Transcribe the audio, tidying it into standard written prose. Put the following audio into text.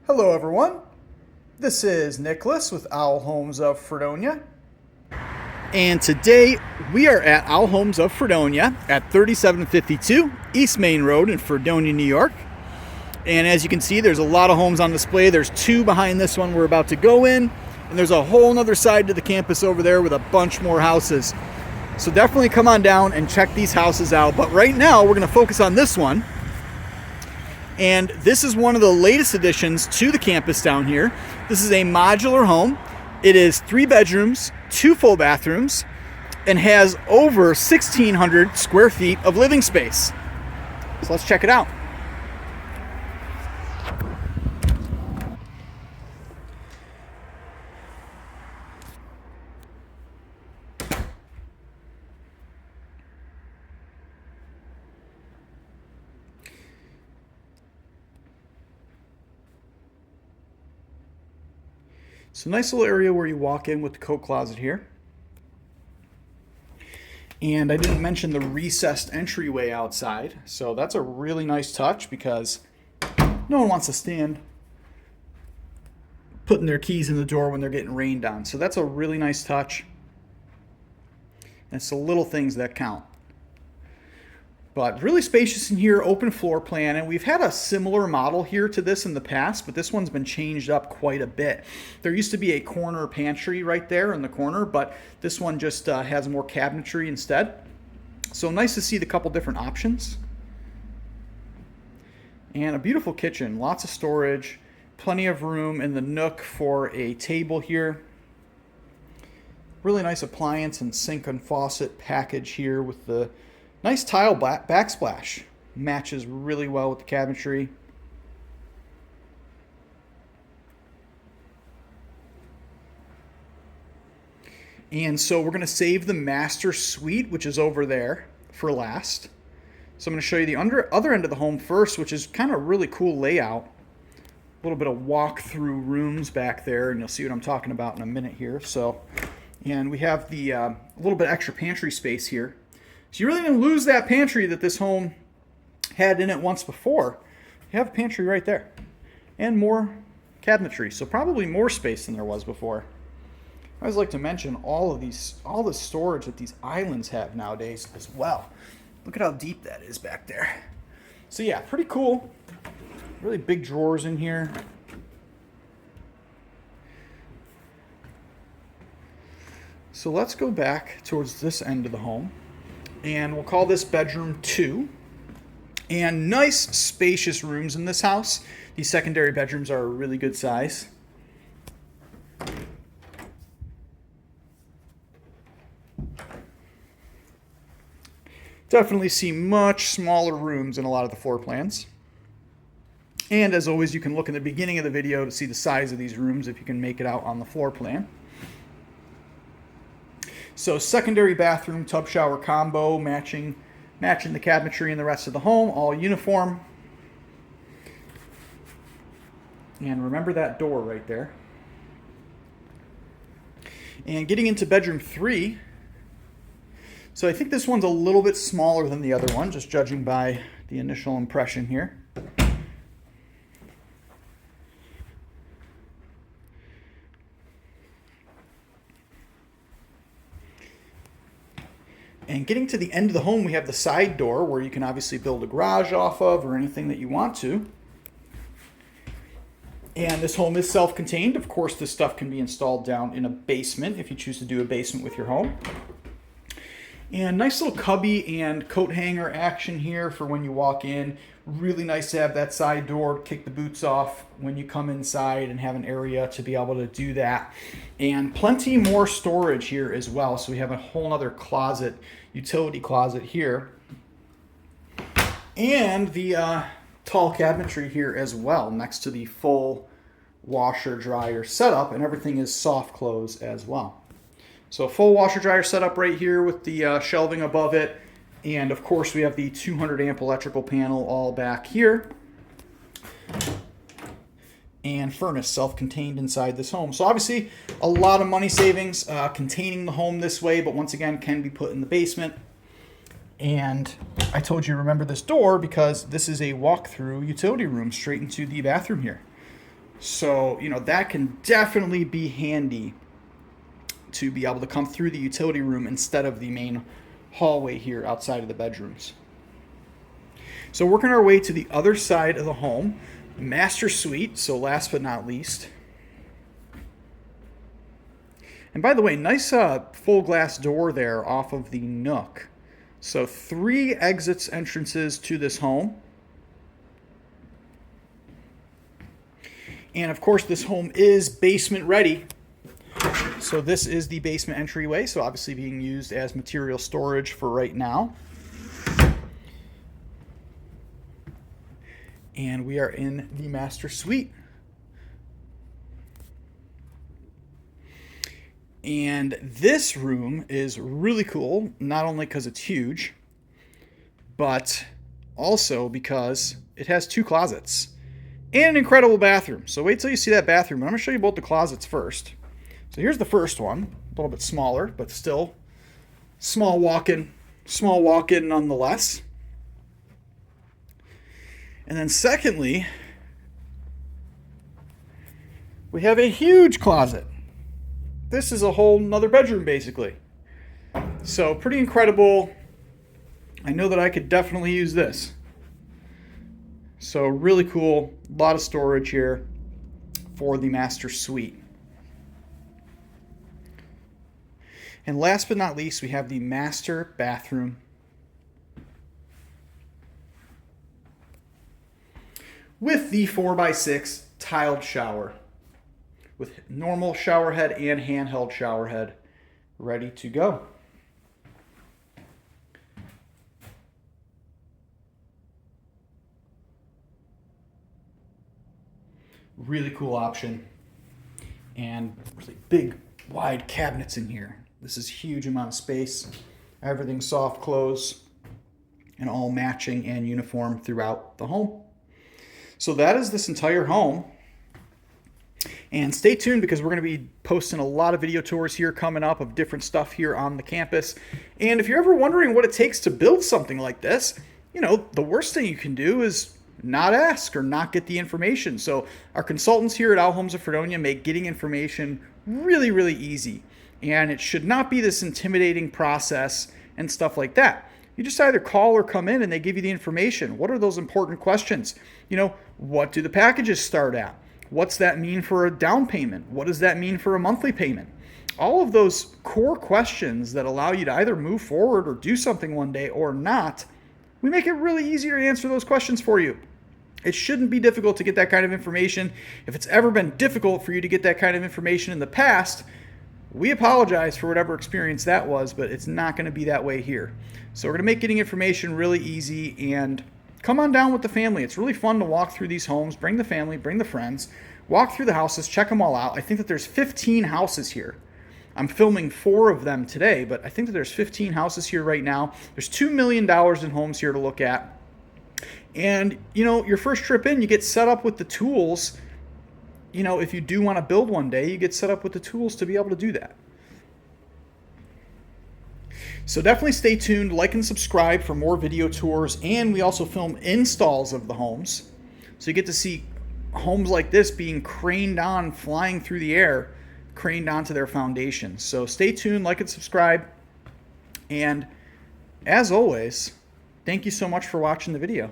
Hello everyone, this is Nicholas with Owl Homes of Fredonia. And today we are at Owl Homes of Fredonia at 3752 East Main Road in Fredonia, New York. And as you can see, there's a lot of homes on display. There's two behind this one we're about to go in, and there's a whole other side to the campus over there with a bunch more houses. So definitely come on down and check these houses out. But right now we're going to focus on this one. And this is one of the latest additions to the campus down here. This is a modular home. It is 3 bedrooms, 2 full bathrooms, and has over 1,600 square feet of living space. So let's check it out. So nice little area where you walk in with the coat closet here. And I didn't mention the recessed entryway outside. So that's a really nice touch because no one wants to stand putting their keys in the door when they're getting rained on. So that's a really nice touch. And it's the little things that count. But really spacious in here, open floor plan, and we've had a similar model here to this in the past, but this one's been changed up quite a bit. There used to be a corner pantry right there in the corner, but this one just has more cabinetry instead. So nice to see the couple different options. And a beautiful kitchen, lots of storage, plenty of room in the nook for a table here. Really nice appliance and sink and faucet package here with the nice tile backsplash. Matches really well with the cabinetry. And so we're going to save the master suite, which is over there, for last. So I'm going to show you the other end of the home first, which is kind of really cool layout. A little bit of walk-through rooms back there, and you'll see what I'm talking about in a minute here. And we have the a little bit extra pantry space here. So you really didn't lose that pantry that this home had in it once before. You have a pantry right there. And more cabinetry. So probably more space than there was before. I always like to mention all the storage that these islands have nowadays as well. Look at how deep that is back there. So yeah, pretty cool. Really big drawers in here. So let's go back towards this end of the home. And we'll call this bedroom 2. And nice spacious rooms in this house. These secondary bedrooms are a really good size. Definitely see much smaller rooms in a lot of the floor plans. And as always, you can look in the beginning of the video to see the size of these rooms if you can make it out on the floor plan. So secondary bathroom, tub shower combo, matching the cabinetry and the rest of the home, all uniform. And remember that door right there. And getting into bedroom 3. So I think this one's a little bit smaller than the other one, just judging by the initial impression here. And getting to the end of the home, we have the side door where you can obviously build a garage off of or anything that you want to. And this home is self-contained. Of course, this stuff can be installed down in a basement if you choose to do a basement with your home. And nice little cubby and coat hanger action here for when you walk in. Really nice to have that side door to kick the boots off when you come inside and have an area to be able to do that. And plenty more storage here as well. So we have a whole other closet, utility closet here. And the tall cabinetry here as well next to the full washer dryer setup, and everything is soft close as well. So full washer dryer setup right here with the shelving above it. And of course we have the 200 amp electrical panel all back here. And furnace self-contained inside this home. So obviously a lot of money savings containing the home this way, but once again can be put in the basement. And I told you remember this door because this is a walk-through utility room straight into the bathroom here. So, that can definitely be handy to be able to come through the utility room instead of the main hallway here outside of the bedrooms. So working our way to the other side of the home, master suite, so last but not least. And by the way, nice full glass door there off of the nook. So 3 exits entrances to this home. And of course, this home is basement ready. So this is the basement entryway, so obviously being used as material storage for right now. And we are in the master suite. And this room is really cool, not only because it's huge, but also because it has 2 closets and an incredible bathroom. So wait till you see that bathroom. I'm going to show you both the closets first. So here's the first one, a little bit smaller, but still small walk-in nonetheless. And then secondly, we have a huge closet. This is a whole nother bedroom, basically. So pretty incredible. I know that I could definitely use this. So really cool. A lot of storage here for the master suite. And last but not least, we have the master bathroom. With the 4x6 tiled shower. With normal shower head and handheld shower head ready to go. Really cool option. And really big, wide cabinets in here. This is a huge amount of space. Everything soft close and all matching and uniform throughout the home. So that is this entire home. And stay tuned because we're going to be posting a lot of video tours here coming up of different stuff here on the campus. And if you're ever wondering what it takes to build something like this, the worst thing you can do is not ask or not get the information. So our consultants here at Homes of Fredonia make getting information really, really easy. And it should not be this intimidating process and stuff like that. You just either call or come in and they give you the information. What are those important questions? What do the packages start at? What's that mean for a down payment? What does that mean for a monthly payment? All of those core questions that allow you to either move forward or do something one day or not, we make it really easy to answer those questions for you. It shouldn't be difficult to get that kind of information. If it's ever been difficult for you to get that kind of information in the past, we apologize for whatever experience that was, but it's not going to be that way here. So we're going to make getting information really easy, and come on down with the family. It's really fun to walk through these homes, bring the family, bring the friends, walk through the houses, check them all out. I think that there's 15 houses here. I'm filming 4 of them today, but I think that there's 15 houses here right now. There's $2 million in homes here to look at. And, your first trip in, you get set up with the tools. If you do want to build one day, you get set up with the tools to be able to do that. So definitely stay tuned, like and subscribe for more video tours, and we also film installs of the homes. So you get to see homes like this being craned on, flying through the air, craned onto their foundations. So stay tuned, like and subscribe, and as always, thank you so much for watching the video.